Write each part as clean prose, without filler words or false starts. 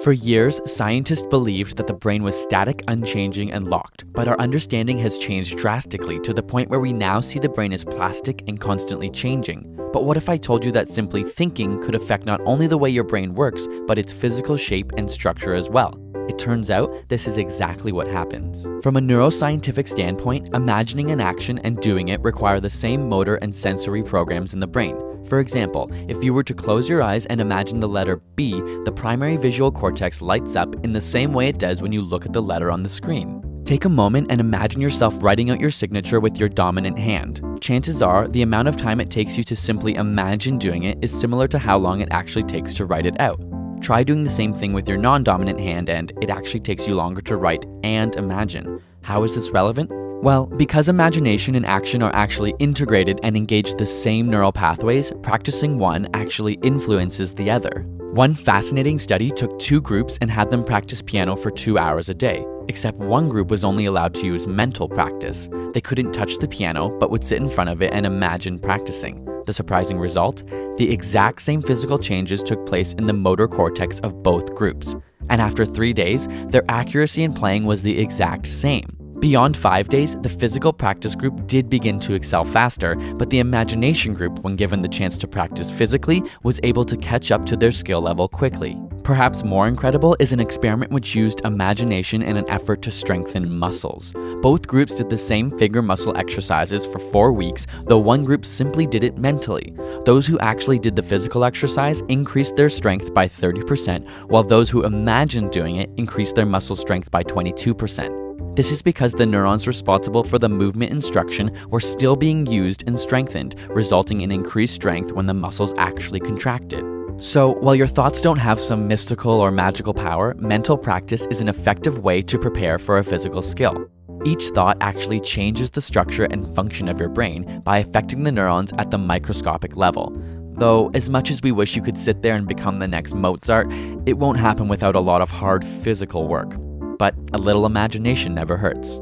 For years, scientists believed that the brain was static, unchanging, and locked, but our understanding has changed drastically to the point where we now see the brain as plastic and constantly changing. But what if I told you that simply thinking could affect not only the way your brain works, but its physical shape and structure as well? It turns out this is exactly what happens. From a neuroscientific standpoint, imagining an action and doing it require the same motor and sensory programs in the brain. For example, if you were to close your eyes and imagine the letter B, the primary visual cortex lights up in the same way it does when you look at the letter on the screen. Take a moment and imagine yourself writing out your signature with your dominant hand. Chances are, the amount of time it takes you to simply imagine doing it is similar to how long it actually takes to write it out. Try doing the same thing with your non-dominant hand and it actually takes you longer to write and imagine. How is this relevant? Well, because imagination and action are actually integrated and engage the same neural pathways, practicing one actually influences the other. One fascinating study took two groups and had them practice piano for 2 hours a day, except one group was only allowed to use mental practice. They couldn't touch the piano, but would sit in front of it and imagine practicing. The surprising result? The exact same physical changes took place in the motor cortex of both groups. And after 3 days, their accuracy in playing was the exact same. Beyond 5 days, the physical practice group did begin to excel faster, but the imagination group, when given the chance to practice physically, was able to catch up to their skill level quickly. Perhaps more incredible is an experiment which used imagination in an effort to strengthen muscles. Both groups did the same finger muscle exercises for 4 weeks, though one group simply did it mentally. Those who actually did the physical exercise increased their strength by 30%, while those who imagined doing it increased their muscle strength by 22%. This is because the neurons responsible for the movement instruction were still being used and strengthened, resulting in increased strength when the muscles actually contracted. So, while your thoughts don't have some mystical or magical power, mental practice is an effective way to prepare for a physical skill. Each thought actually changes the structure and function of your brain by affecting the neurons at the microscopic level. Though, as much as we wish you could sit there and become the next Mozart, it won't happen without a lot of hard physical work. But a little imagination never hurts.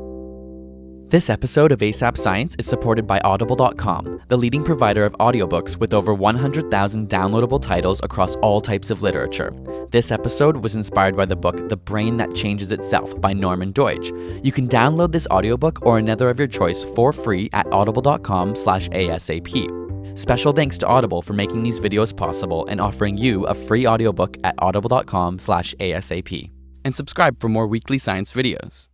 This episode of ASAP Science is supported by Audible.com, the leading provider of audiobooks with over 100,000 downloadable titles across all types of literature. This episode was inspired by the book The Brain That Changes Itself by Norman Doidge. You can download this audiobook or another of your choice for free at audible.com/ASAP. Special thanks to Audible for making these videos possible and offering you a free audiobook at audible.com/ASAP. And subscribe for more weekly science videos.